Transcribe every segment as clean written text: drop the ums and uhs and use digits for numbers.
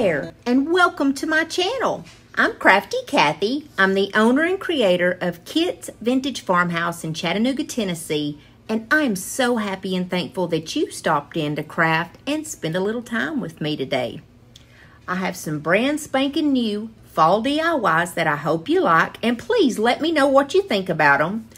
there, and welcome to my channel. I'm Crafty Kathy. I'm the owner and creator of Kit's Vintage Farmhouse in Chattanooga, Tennessee, and I'm so happy and thankful that you stopped in to craft and spend a little time with me today. I have some brand spanking new fall DIYs that I hope you like, and please let me know what you think about them.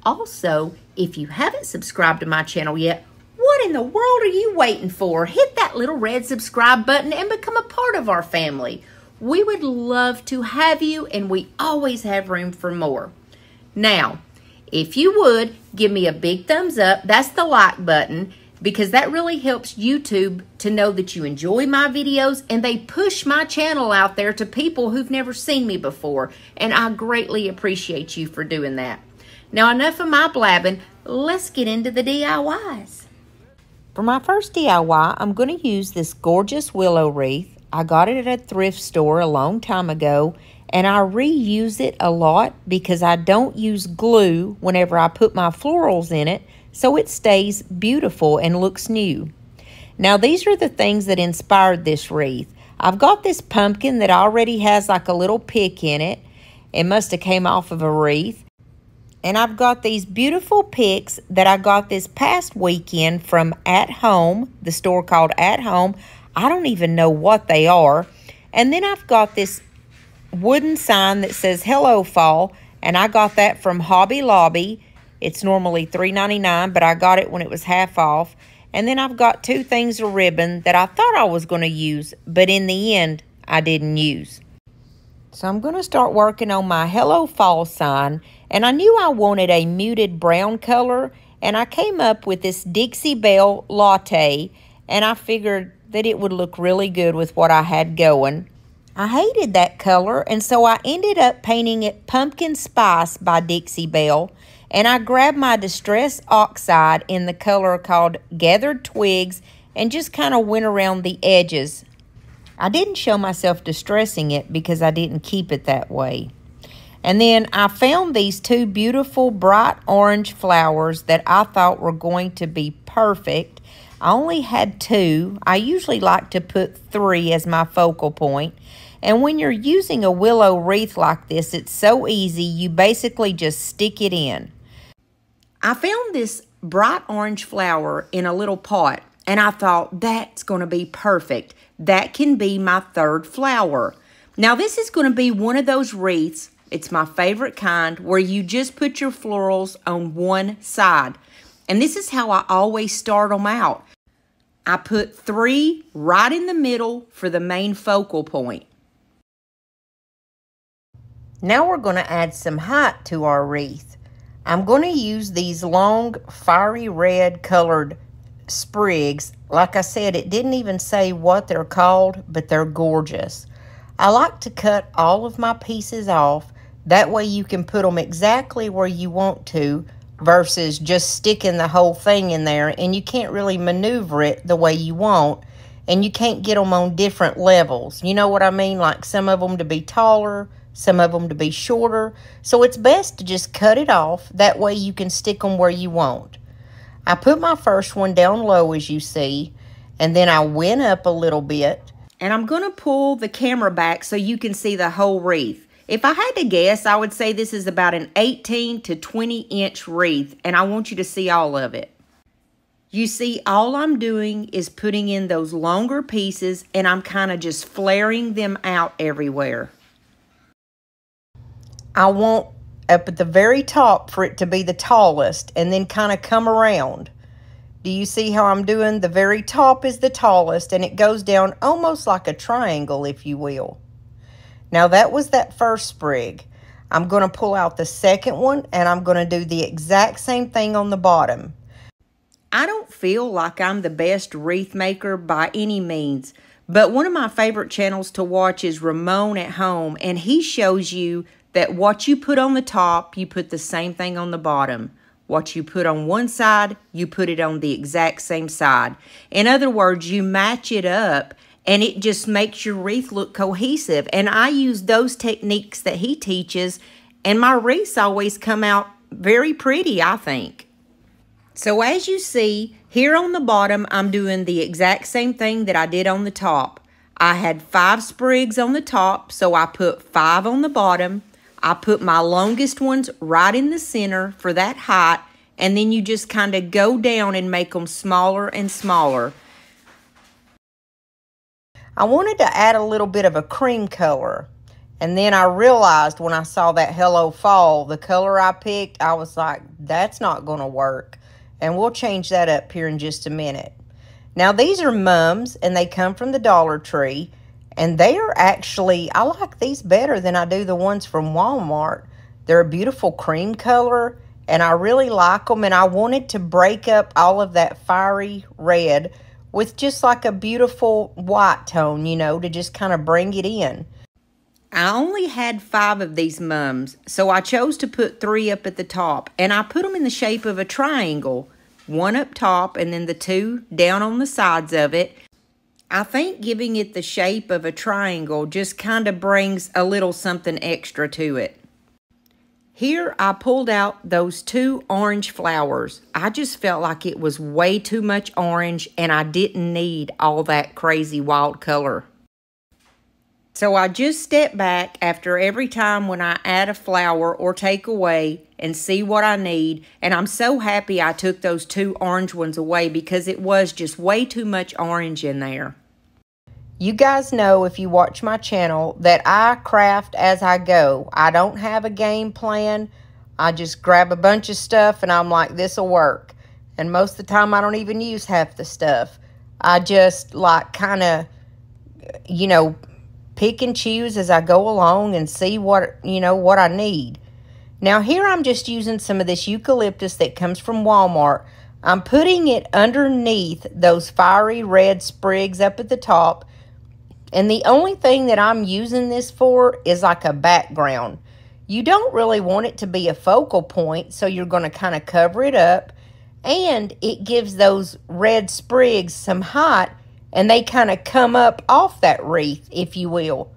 Also, if you haven't subscribed to my channel yet, what in the world are you waiting for? Hit that little red subscribe button and become a part of our family. We would love to have you, and we always have room for more. Now, if you would, give me a big thumbs up. That's the like button, because that really helps YouTube to know that you enjoy my videos, and they push my channel out there to people who've never seen me before, and I greatly appreciate you for doing that. Now, enough of my blabbing. Let's get into the DIYs. For my first DIY, I'm going to use this gorgeous willow wreath. I got it at a thrift store a long time ago, and I reuse it a lot because I don't use glue whenever I put my florals in it, so it stays beautiful and looks new. Now, these are the things that inspired this wreath. I've got this pumpkin that already has like a little pick in it. It must have came off of a wreath. And I've got these beautiful picks that I got this past weekend from At Home, the store called At Home. I don't even know what they are. And then I've got this wooden sign that says Hello Fall, and I got that from Hobby Lobby. It's normally $3.99, but I got it when it was half off. And then I've got two things of ribbon that I thought I was going to use, but in the end, I didn't use. So I'm going to start working on my Hello Fall sign, and I knew I wanted a muted brown color, and I came up with this Dixie Belle Latte, and I figured that it would look really good with what I had going. I hated that color, and so I ended up painting it Pumpkin Spice by Dixie Belle, and I grabbed my Distress Oxide in the color called Gathered Twigs and just kind of went around the edges. I didn't show myself distressing it because I didn't keep it that way. And then I found these two beautiful bright orange flowers that I thought were going to be perfect. I only had two. I usually like to put three as my focal point. And when you're using a willow wreath like this, it's so easy. You basically just stick it in. I found this bright orange flower in a little pot, and I thought that's going to be perfect. That can be my third flower. Now, this is going to be one of those wreaths. It's my favorite kind, where you just put your florals on one side. And this is how I always start them out. I put three right in the middle for the main focal point. Now we're going to add some height to our wreath. I'm going to use these long, fiery red colored sprigs. Like I said, it didn't even say what they're called, but they're gorgeous. I like to cut all of my pieces off. That way you can put them exactly where you want to versus just sticking the whole thing in there, and you can't really maneuver it the way you want, and you can't get them on different levels. You know what I mean? Like some of them to be taller, some of them to be shorter. So it's best to just cut it off. That way you can stick them where you want. I put my first one down low, as you see, and then I went up a little bit. And I'm going to pull the camera back so you can see the whole wreath. If I had to guess, I would say this is about an 18 to 20 inch wreath, and I want you to see all of it. You see, all I'm doing is putting in those longer pieces, and I'm kind of just flaring them out everywhere. I want up at the very top for it to be the tallest, and then kind of come around. Do you see how I'm doing? The very top is the tallest, and it goes down almost like a triangle, if you will. Now, that was that first sprig. I'm going to pull out the second one, and I'm going to do the exact same thing on the bottom. I don't feel like I'm the best wreath maker by any means, but one of my favorite channels to watch is Ramon at Home, and he shows you that what you put on the top, you put the same thing on the bottom. What you put on one side, you put it on the exact same side. In other words, you match it up, and it just makes your wreath look cohesive. And I use those techniques that he teaches, and my wreaths always come out very pretty, I think. So as you see, here on the bottom, I'm doing the exact same thing that I did on the top. I had 5 sprigs on the top, so I put 5 on the bottom. I put my longest ones right in the center for that height, and then you just kind of go down and make them smaller and smaller. I wanted to add a little bit of a cream color, and then I realized when I saw that Hello Fall, the color I picked, I was like, that's not going to work, and we'll change that up here in just a minute. Now, these are mums, and they come from the Dollar Tree, and they are actually, I like these better than I do the ones from Walmart. They're a beautiful cream color, and I really like them, and I wanted to break up all of that fiery red with just like a beautiful white tone, you know, to just kind of bring it in. I only had 5 of these mums, so I chose to put 3 up at the top, and I put them in the shape of a triangle. 1 up top and then the 2 down on the sides of it. I think giving it the shape of a triangle just kind of brings a little something extra to it. Here I pulled out those 2 orange flowers. I just felt like it was way too much orange and I didn't need all that crazy wild color. So I just step back after every time when I add a flower or take away and see what I need. And I'm so happy I took those 2 orange ones away because it was just way too much orange in there. You guys know, if you watch my channel, that I craft as I go. I don't have a game plan. I just grab a bunch of stuff and I'm like, this'll work. And most of the time I don't even use half the stuff. I just like kind of, you know, pick and choose as I go along and see what, you know, what I need. Now here I'm just using some of this eucalyptus that comes from Walmart. I'm putting it underneath those fiery red sprigs up at the top. And the only thing that I'm using this for is like a background. You don't really want it to be a focal point, so you're going to kind of cover it up. And it gives those red sprigs some height, and they kind of come up off that wreath, if you will,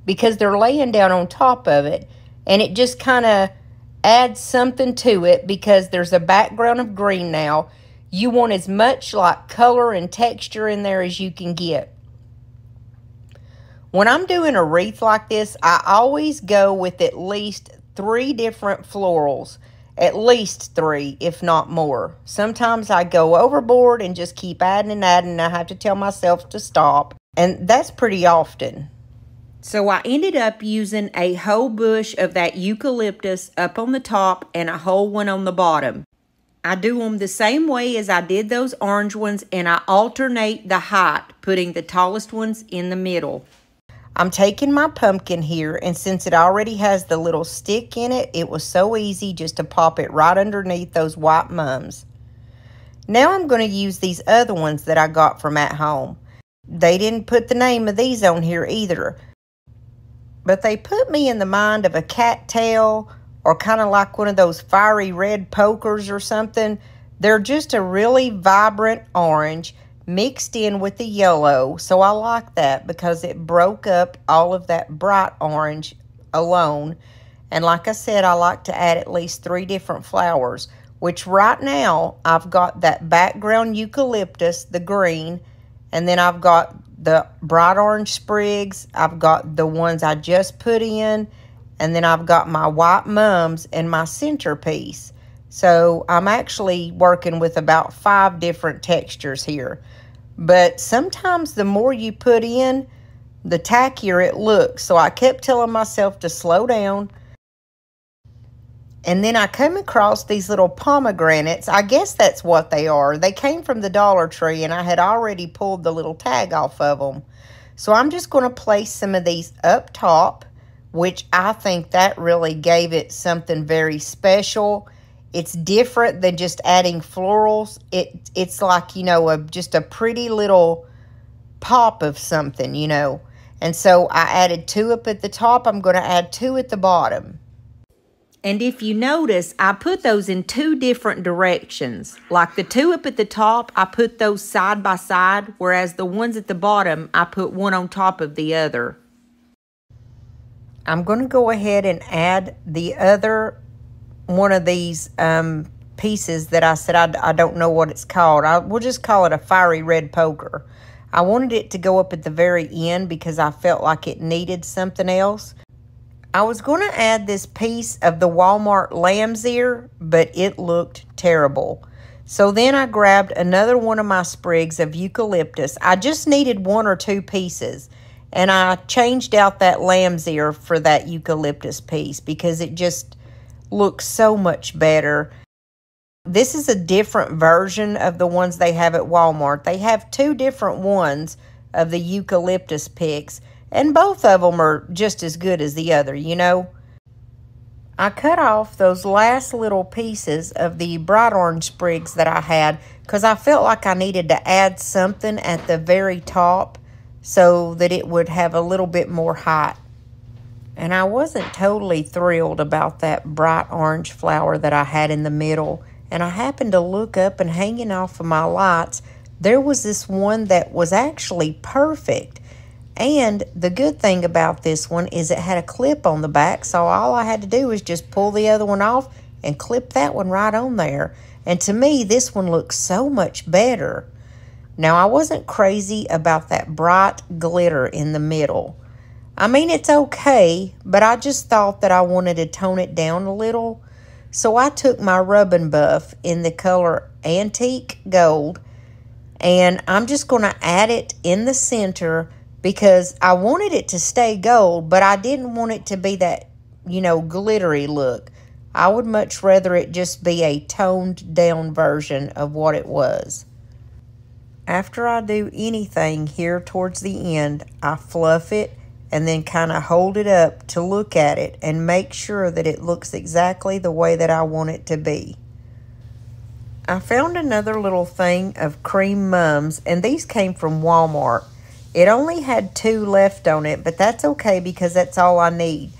because they're laying down on top of it. And it just kind of adds something to it because there's a background of green now. You want as much like color and texture in there as you can get. When I'm doing a wreath like this, I always go with at least 3 different florals. At least 3, if not more. Sometimes I go overboard and just keep adding and adding, and I have to tell myself to stop. And that's pretty often. So I ended up using a whole bush of that eucalyptus up on the top and a whole one on the bottom. I do them the same way as I did those orange ones, and I alternate the height, putting the tallest ones in the middle. I'm taking my pumpkin here, and since it already has the little stick in it, it was so easy just to pop it right underneath those white mums. Now I'm going to use these other ones that I got from at home. They didn't put the name of these on here either, but they put me in the mind of a cattail or kind of like one of those fiery red pokers or something. They're just a really vibrant orange mixed in with the yellow, so I like that because it broke up all of that bright orange alone. And like I said, I like to add at least 3 different flowers, which right now I've got that background eucalyptus, the green, and then I've got the bright orange sprigs, I've got the ones I just put in, and then I've got my white mums and my centerpiece. So I'm actually working with about 5 different textures here. But sometimes the more you put in, the tackier it looks. So I kept telling myself to slow down. And then I come across these little pomegranates. I guess that's what they are. They came from the Dollar Tree, and I had already pulled the little tag off of them. So I'm just going to place some of these up top, which I think that really gave it something very special. It's different than just adding florals. It's like, you know, just a pretty little pop of something, you know. And so I added 2 up at the top. I'm going to add 2 at the bottom. And if you notice, I put those in 2 different directions. Like the 2 up at the top, I put those side by side, whereas the ones at the bottom, I put one on top of the other. I'm going to go ahead and add the other one of these pieces that I said I don't know what it's called. We'll just call it a fiery red poker. I wanted it to go up at the very end because I felt like it needed something else. I was going to add this piece of the Walmart lamb's ear, but it looked terrible. So then I grabbed another one of my sprigs of eucalyptus. I just needed 1 or 2 pieces. And I changed out that lamb's ear for that eucalyptus piece because it just looks so much better. This is a different version of the ones they have at Walmart. They have 2 different ones of the eucalyptus picks, and both of them are just as good as the other, you know. I cut off those last little pieces of the bright orange sprigs that I had because I felt like I needed to add something at the very top so that it would have a little bit more height. And I wasn't totally thrilled about that bright orange flower that I had in the middle. And I happened to look up, and hanging off of my lights, there was this one that was actually perfect. And the good thing about this one is it had a clip on the back, so all I had to do was just pull the other one off and clip that one right on there. And to me, this one looks so much better. Now, I wasn't crazy about that bright glitter in the middle. I mean, it's okay, but I just thought that I wanted to tone it down a little. So I took my Rub and Buff in the color Antique Gold, and I'm just going to add it in the center because I wanted it to stay gold, but I didn't want it to be that, you know, glittery look. I would much rather it just be a toned down version of what it was. After I do anything here towards the end, I fluff it and then kind of hold it up to look at it and make sure that it looks exactly the way that I want it to be. I found another little thing of cream mums, and these came from Walmart. It only had 2 left on it, but that's okay because that's all I need.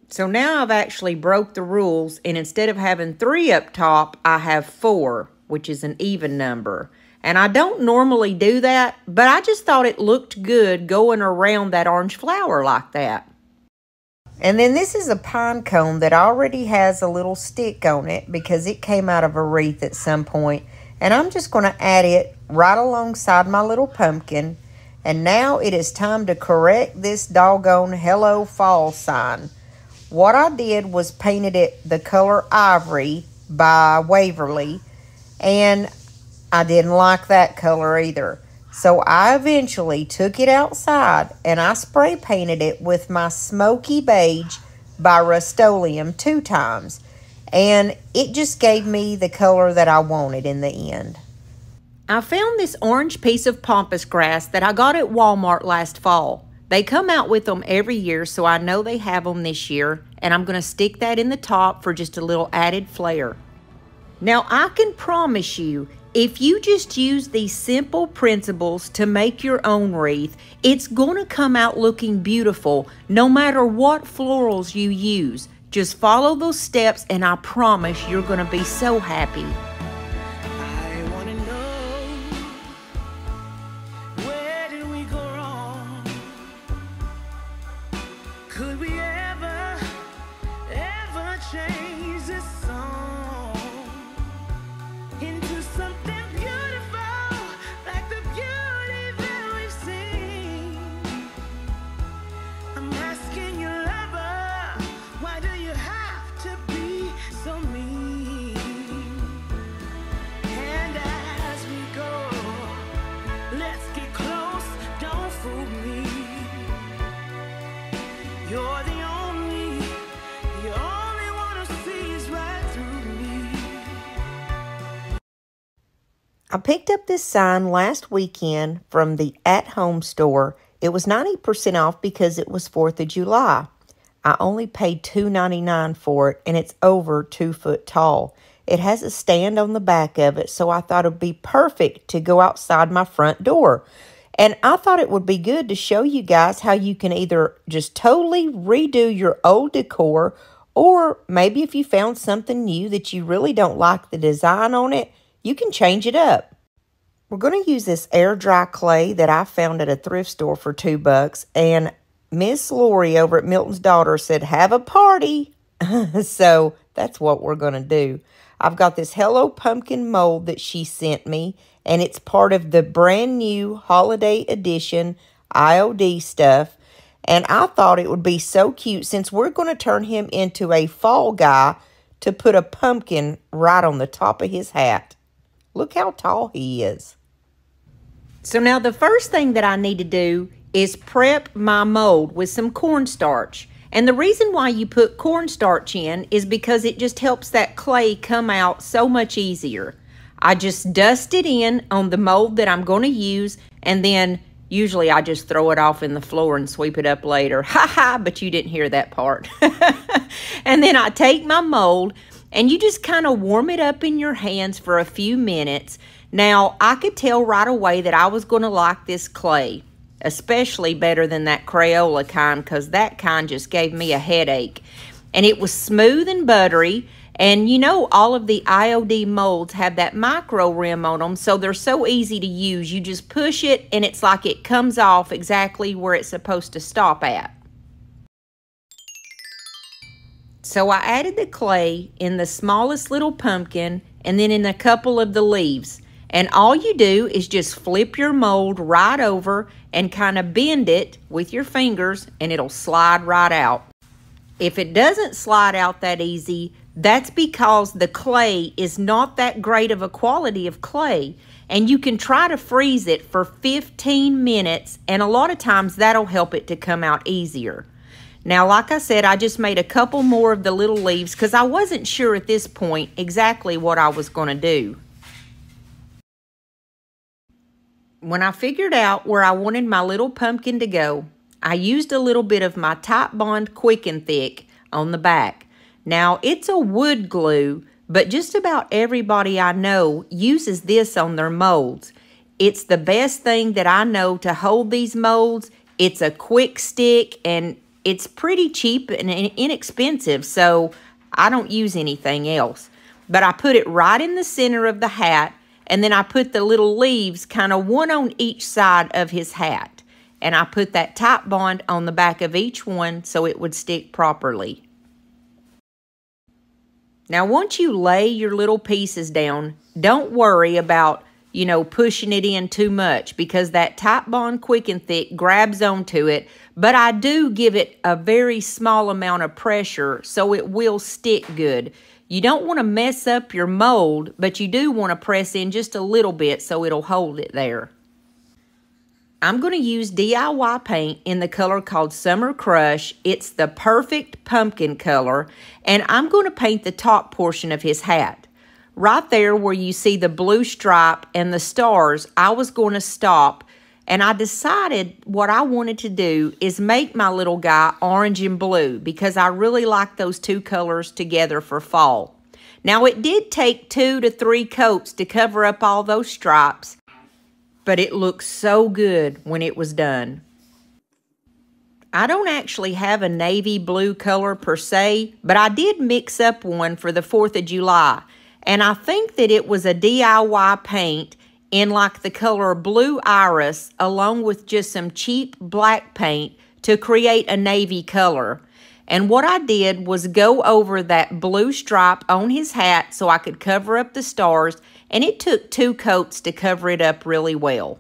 So now I've actually broke the rules, and instead of having 3 up top, I have 4, which is an even number. And I don't normally do that, but I just thought it looked good going around that orange flower like that. And then this is a pine cone that already has a little stick on it because it came out of a wreath at some point. And I'm just going to add it right alongside my little pumpkin. And now it is time to correct this doggone Hello Fall sign. What I did was painted it the color Ivory by Waverly, and I didn't like that color either. So I eventually took it outside and I spray painted it with my Smoky Beige by Rust-Oleum 2 times. And it just gave me the color that I wanted in the end. I found this orange piece of pampas grass that I got at Walmart last fall. They come out with them every year, so I know they have them this year. And I'm going to stick that in the top for just a little added flair. Now I can promise you, if you just use these simple principles to make your own wreath, it's going to come out looking beautiful no matter what florals you use. Just follow those steps and I promise you're going to be so happy. I want to know, where did we go wrong? Could we ever change this song into something beautiful, like the beauty that we've seen? I'm asking your lover, why do you have to be so mean? And as we go, let's get close, don't fool me. You're the only one who sees right through me. I picked up this sign last weekend from the at-home store. It was 90% off because it was 4th of July. I only paid $2.99 for it, and it's over 2 foot tall. It has a stand on the back of it, so I thought it would be perfect to go outside my front door. And I thought it would be good to show you guys how you can either just totally redo your old decor, or maybe if you found something new that you really don't like the design on it, you can change it up. We're going to use this air dry clay that I found at a thrift store for $2, and Miss Lori over at Milton's Daughter said, have a party. So that's what we're going to do. I've got this Hello Pumpkin mold that she sent me, and it's part of the brand new Holiday Edition IOD stuff. And I thought it would be so cute since we're going to turn him into a fall guy to put a pumpkin right on the top of his hat. Look how tall he is. So now the first thing that I need to do is prep my mold with some cornstarch. And the reason why you put cornstarch in is because it just helps that clay come out so much easier. I just dust it in on the mold that I'm going to use, and then usually I just throw it off in the floor and sweep it up later. Ha ha, but you didn't hear that part. And then I take my mold, and you just kind of warm it up in your hands for a few minutes. Now, I could tell right away that I was going to like this clay, especially better than that Crayola kind, because that kind just gave me a headache. And it was smooth and buttery, and you know all of the IOD molds have that micro rim on them, so they're so easy to use. You just push it, and it's like it comes off exactly where it's supposed to stop at. So I added the clay in the smallest little pumpkin and then in a couple of the leaves. And all you do is just flip your mold right over and kind of bend it with your fingers, and it'll slide right out. If it doesn't slide out that easy, that's because the clay is not that great of a quality of clay. And you can try to freeze it for 15 minutes, and a lot of times that'll help it to come out easier. Now, like I said, I just made a couple more of the little leaves because I wasn't sure at this point exactly what I was going to do. When I figured out where I wanted my little pumpkin to go, I used a little bit of my Type Bond Quick and Thick on the back. Now, it's a wood glue, but just about everybody I know uses this on their molds. It's the best thing that I know to hold these molds. It's a quick stick, and it's pretty cheap and inexpensive, so I don't use anything else. But I put it right in the center of the hat, and then I put the little leaves kind of one on each side of his hat. And I put that Type Bond on the back of each one so it would stick properly. Now, once you lay your little pieces down, don't worry about, pushing it in too much, because that Type Bond Quick and Thick grabs onto it. But I do give it a very small amount of pressure so it will stick good. You don't want to mess up your mold, but you do want to press in just a little bit so it'll hold it there. I'm going to use DIY paint in the color called Summer Crush. It's the perfect pumpkin color, and I'm going to paint the top portion of his hat. Right there where you see the blue stripe and the stars, I was going to stop, and I decided what I wanted to do is make my little guy orange and blue because I really like those two colors together for fall. Now, it did take 2 to 3 coats to cover up all those stripes, but it looked so good when it was done. I don't actually have a navy blue color per se, but I did mix up one for the 4th of July, and I think that it was a DIY paint in like the color Blue Iris, along with just some cheap black paint to create a navy color. And what I did was go over that blue stripe on his hat so I could cover up the stars, and it took 2 coats to cover it up really well.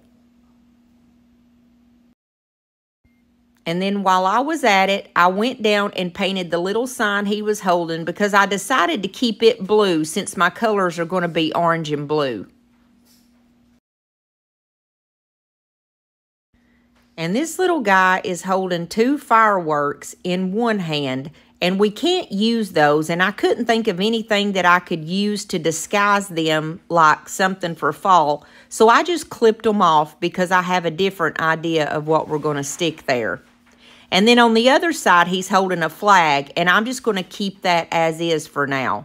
And then while I was at it, I went down and painted the little sign he was holding because I decided to keep it blue since my colors are going to be orange and blue. And this little guy is holding 2 fireworks in one hand, and we can't use those, and I couldn't think of anything that I could use to disguise them like something for fall, so I just clipped them off because I have a different idea of what we're going to stick there. And then on the other side, he's holding a flag, and I'm just going to keep that as is for now.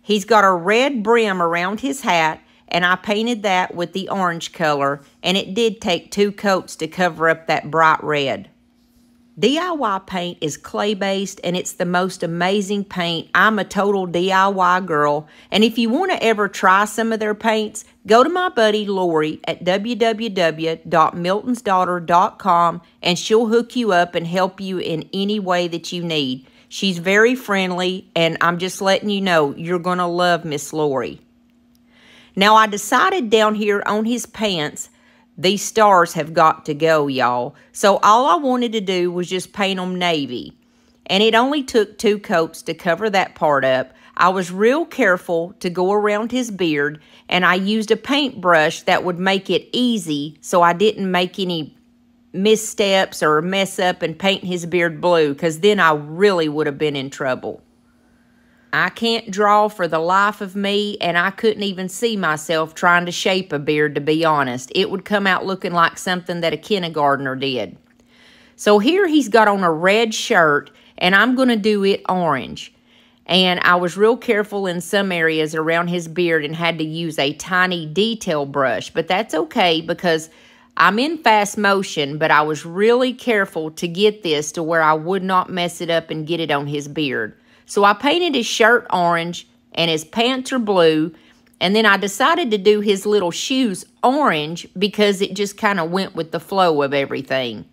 He's got a red brim around his hat, and I painted that with the orange color, and it did take 2 coats to cover up that bright red. DIY paint is clay-based, and it's the most amazing paint. I'm a total DIY girl, and if you want to ever try some of their paints, go to my buddy Lori at www.miltonsdaughter.com, and she'll hook you up and help you in any way that you need. She's very friendly, and I'm just letting you know, you're going to love Miss Lori. Now, I decided down here on his pants, these stars have got to go, y'all. So all I wanted to do was just paint them navy. And it only took 2 coats to cover that part up. I was real careful to go around his beard, and I used a paintbrush that would make it easy so I didn't make any missteps or mess up and paint his beard blue, because then I really would have been in trouble. I can't draw for the life of me, and I couldn't even see myself trying to shape a beard, to be honest. It would come out looking like something that a kindergartner did. So here he's got on a red shirt, and I'm going to do it orange. And I was real careful in some areas around his beard and had to use a tiny detail brush, but that's okay because I'm in fast motion, but I was really careful to get this to where I would not mess it up and get it on his beard. So I painted his shirt orange and his pants are blue, and then I decided to do his little shoes orange because it just kind of went with the flow of everything.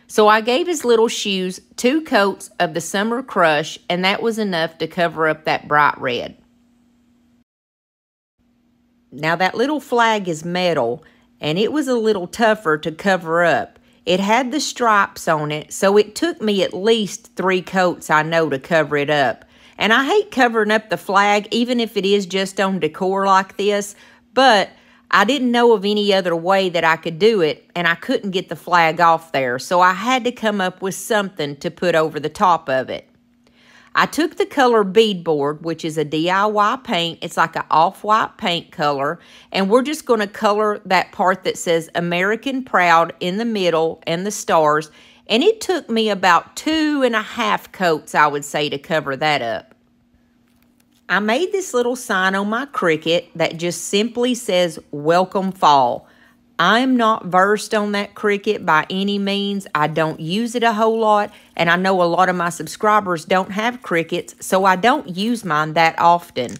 So I gave his little shoes 2 coats of the Summer Crush, and that was enough to cover up that bright red. Now that little flag is metal, and it was a little tougher to cover up. It had the stripes on it, so it took me at least 3 coats, I know, to cover it up. And I hate covering up the flag, even if it is just on decor like this, but I didn't know of any other way that I could do it, and I couldn't get the flag off there, so I had to come up with something to put over the top of it. I took the color beadboard, which is a DIY paint. It's like an off-white paint color. And we're just going to color that part that says American Proud in the middle and the stars. And it took me about 2.5 coats, I would say, to cover that up. I made this little sign on my Cricut that just simply says, Welcome Fall. I'm not versed on that Cricut by any means. I don't use it a whole lot, and I know a lot of my subscribers don't have Cricuts, so I don't use mine that often.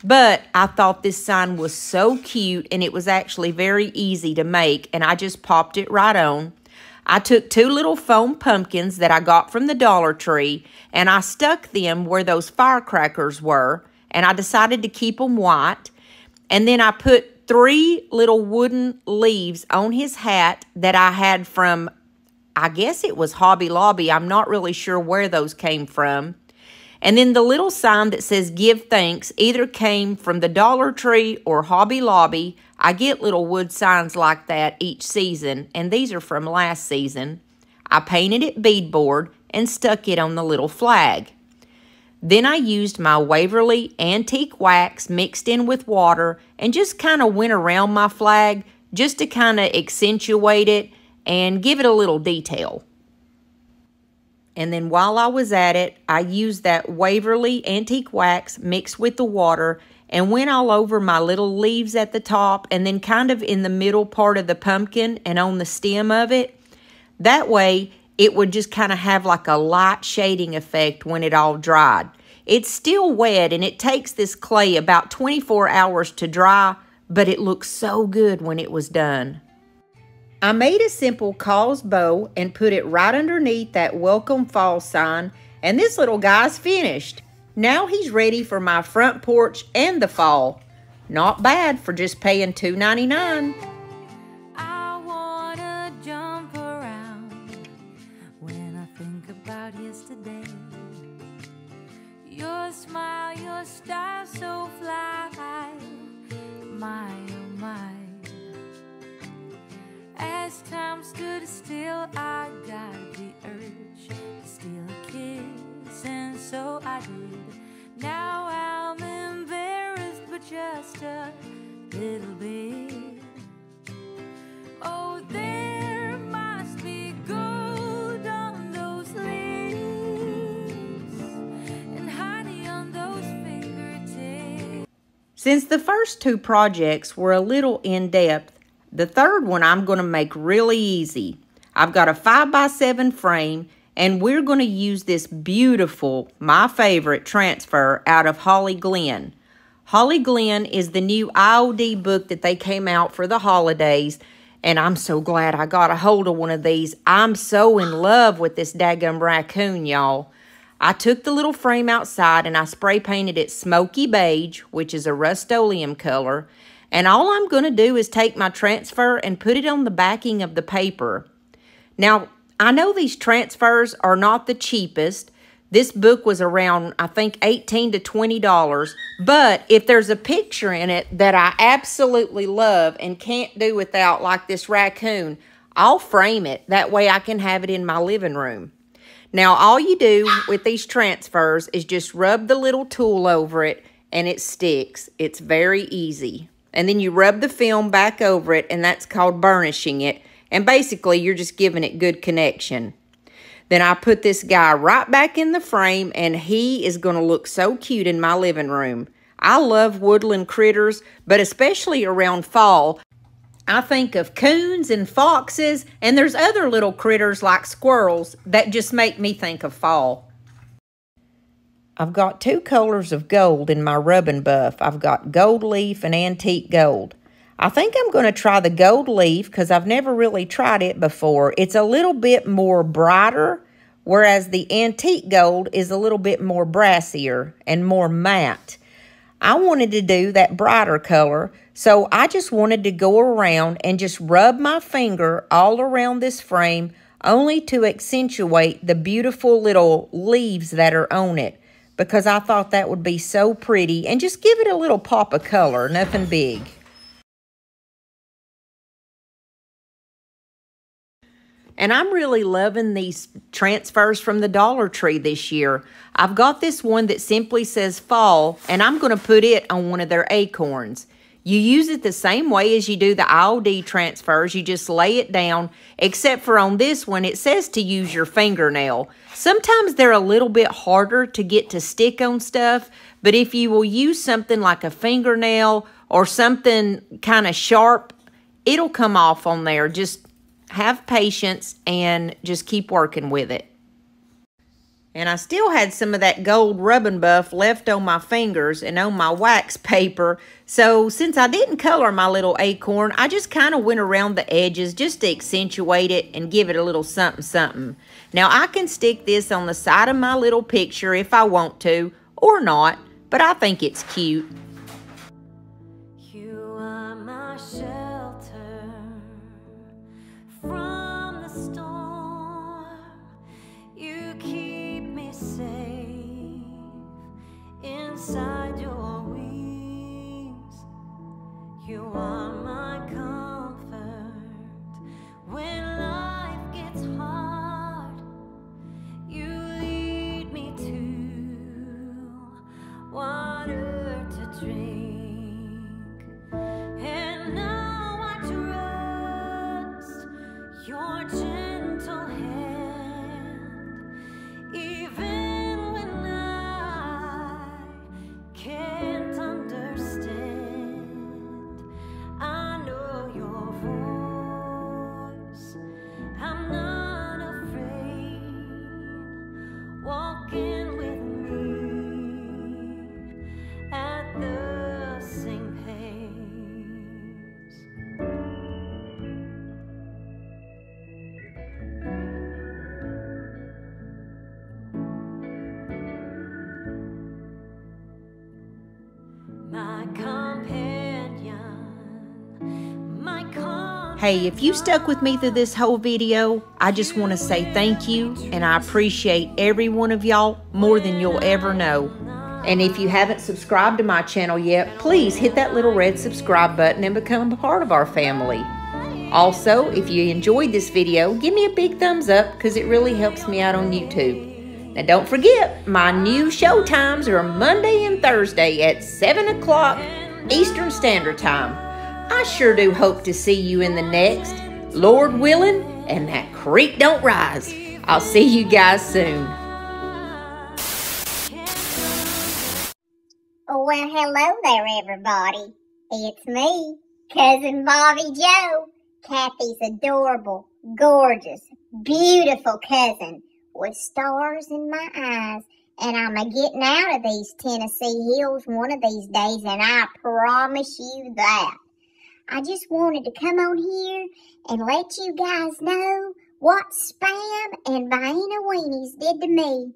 But I thought this sign was so cute, and it was actually very easy to make, and I just popped it right on. I took 2 little foam pumpkins that I got from the Dollar Tree, and I stuck them where those firecrackers were, and I decided to keep them white. And then I put 3 little wooden leaves on his hat that I had from, I guess it was Hobby Lobby. I'm not really sure where those came from. And then the little sign that says Give Thanks either came from the Dollar Tree or Hobby Lobby. I get little wood signs like that each season, and these are from last season. I painted it beadboard and stuck it on the little flag. Then I used my Waverly Antique Wax mixed in with water and just kind of went around my flag just to kind of accentuate it and give it a little detail. And then while I was at it, I used that Waverly Antique Wax mixed with the water and went all over my little leaves at the top and then kind of in the middle part of the pumpkin and on the stem of it. That way, it would just kind of have like a light shading effect when it all dried. It's still wet, and it takes this clay about 24 hours to dry, but it looks so good when it was done. I made a simple cause bow and put it right underneath that Welcome Fall sign, and this little guy's finished. Now he's ready for my front porch and the fall. Not bad for just paying $2.99. I wanna jump around when I think about yesterday. Your smile, your style so fly, my oh my. As time stood still, I got the urge to steal a kiss, and so I did. Now I'm embarrassed, but just a little bit. Oh, there must be gold on those lips and honey on those fingertips. Since the first 2 projects were a little in-depth, the third one I'm going to make really easy. I've got a 5x7 frame, and we're going to use this beautiful, my favorite, transfer out of Holly Glen. Holly Glen is the new IOD book that they came out for the holidays, and I'm so glad I got a hold of one of these. I'm so in love with this daggum raccoon, y'all. I took the little frame outside and I spray painted it smoky beige, which is a Rust-Oleum color. And all I'm going to do is take my transfer and put it on the backing of the paper. Now, I know these transfers are not the cheapest. This book was around, I think, $18 to $20. But if there's a picture in it that I absolutely love and can't do without, like this raccoon, I'll frame it. That way I can have it in my living room. Now, all you do with these transfers is just rub the little tool over it and it sticks. It's very easy. And then you rub the film back over it, and that's called burnishing it. And basically, you're just giving it good connection. Then I put this guy right back in the frame, and he is going to look so cute in my living room. I love woodland critters, but especially around fall, I think of coons and foxes, and there's other little critters like squirrels that just make me think of fall. I've got 2 colors of gold in my rub and buff. I've got gold leaf and antique gold. I think I'm going to try the gold leaf because I've never really tried it before. It's a little bit more brighter, whereas the antique gold is a little bit more brassier and more matte. I wanted to do that brighter color, so I just wanted to go around and just rub my finger all around this frame, only to accentuate the beautiful little leaves that are on it, because I thought that would be so pretty, and just give it a little pop of color, nothing big. And I'm really loving these transfers from the Dollar Tree this year. I've got this one that simply says fall, and I'm going to put it on one of their acorns. You use it the same way as you do the IOD transfers. You just lay it down, except for on this one, it says to use your fingernail. Sometimes they're a little bit harder to get to stick on stuff, but if you will use something like a fingernail or something kind of sharp, it'll come off on there. Just have patience and just keep working with it. And I still had some of that gold rub and buff left on my fingers and on my wax paper. So since I didn't color my little acorn, I just kind of went around the edges just to accentuate it and give it a little something something. Now I can stick this on the side of my little picture if I want to, or not, but I think it's cute. You are my shelter from the storm. You keep me safe inside your wings. You are my comfort when life gets hard. You lead me to water to drink, and now I trust your gentle hand, even when I can't understand. I know your voice, I'm not afraid, walking with me at the same pace. My companion, my companion. Hey, if you stuck with me through this whole video, I just want to say thank you, and I appreciate every one of y'all more than you'll ever know. And if you haven't subscribed to my channel yet, please hit that little red subscribe button and become a part of our family. Also, if you enjoyed this video, give me a big thumbs up because it really helps me out on YouTube. Now don't forget, my new show times are Monday and Thursday at 7 o'clock Eastern Standard Time. I sure do hope to see you in the next, Lord willing, and that creek don't rise. I'll see you guys soon. Well, hello there, everybody. It's me, Cousin Bobby Joe, Kathy's adorable, gorgeous, beautiful cousin with stars in my eyes. And I'm a-getting out of these Tennessee hills one of these days, and I promise you that. I just wanted to come on here and let you guys know what Spam and Vienna Weenies did to me.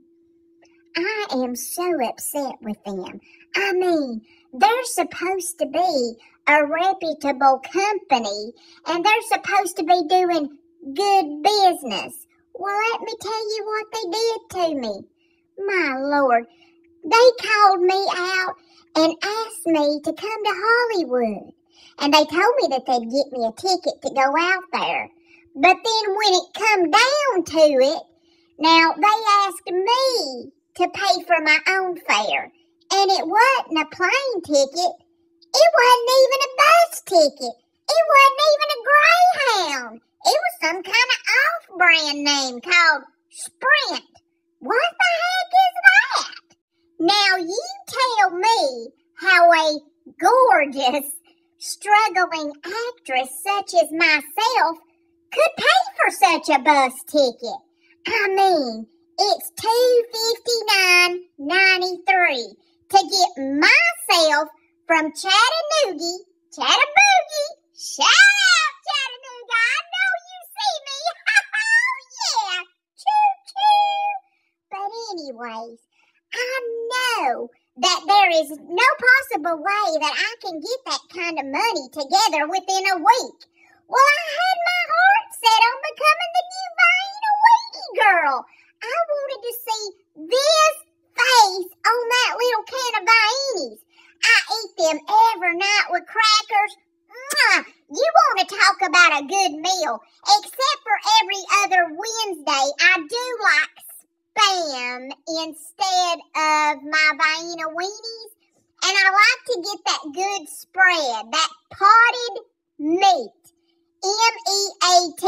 I am so upset with them. I mean, they're supposed to be a reputable company, and they're supposed to be doing good business. Well, let me tell you what they did to me. My Lord, they called me out and asked me to come to Hollywood. And they told me that they'd get me a ticket to go out there. But then when it come down to it, now they asked me to pay for my own fare. And it wasn't a plane ticket. It wasn't even a bus ticket. It wasn't even a Greyhound. It was some kind of off-brand name called Sprint. What the heck is that? Now you tell me how a gorgeous, struggling actress such as myself could pay for such a bus ticket. I mean, it's $259.93 to get myself from Chattanooga, shout out Chattanooga, I know you see me, oh yeah, choo-choo. But anyways, I know that there is no possible way that I can get that kind of money together within a week. Well, I had my heart set on becoming the new Vienna Weenie girl. I wanted to see this face on that little can of Viennies. I eat them every night with crackers. Mwah! You want to talk about a good meal. Except for every other Wednesday, I do like Spam instead of my Vienna Weenies. And I like to get that good spread, that potted meat. M-E-A-T,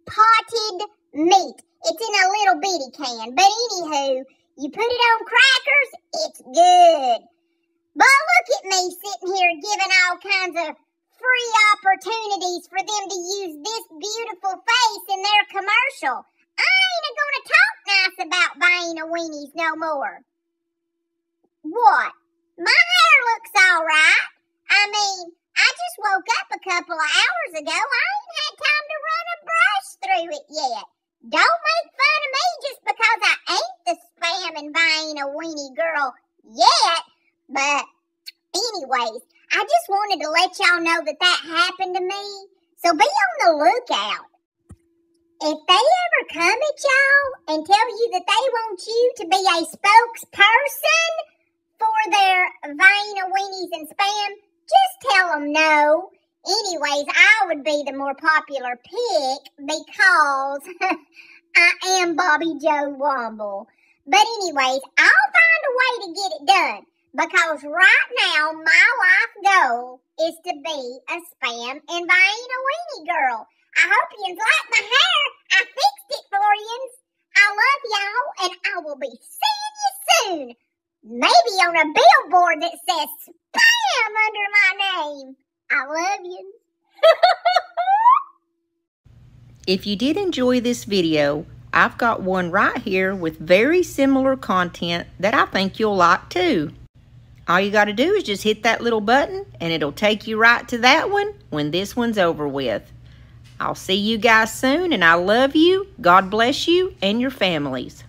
potted meat. It's in a little bitty can. But anywho, you put it on crackers, it's good. But look at me sitting here giving all kinds of free opportunities for them to use this beautiful face in their commercial. I ain't gonna talk nice about Vienna Weenies no more. What? My hair looks alright. I mean, I just woke up a couple of hours ago. I ain't had time to run a brush through it yet. Don't make fun of me just because I ain't the Spam and Vienna Weenie girl yet. But anyways, I just wanted to let y'all know that happened to me. So be on the lookout. If they ever come at y'all and tell you that they want you to be a spokesperson for their Vienna Weenies and Spam, just tell them no. Anyways, I would be the more popular pick because I am Bobby Joe Womble. But anyways, I'll find a way to get it done. Because right now, my life goal is to be a Spam and Vienna Weenie girl. I hope you like my hair. I fixed it for you. I love y'all, and I will be seeing you soon. Maybe on a billboard that says Spam under my name. I love you. If you did enjoy this video, I've got one right here with very similar content that I think you'll like too. All you got to do is just hit that little button and it'll take you right to that one when this one's over with. I'll see you guys soon, and I love you. God bless you and your families.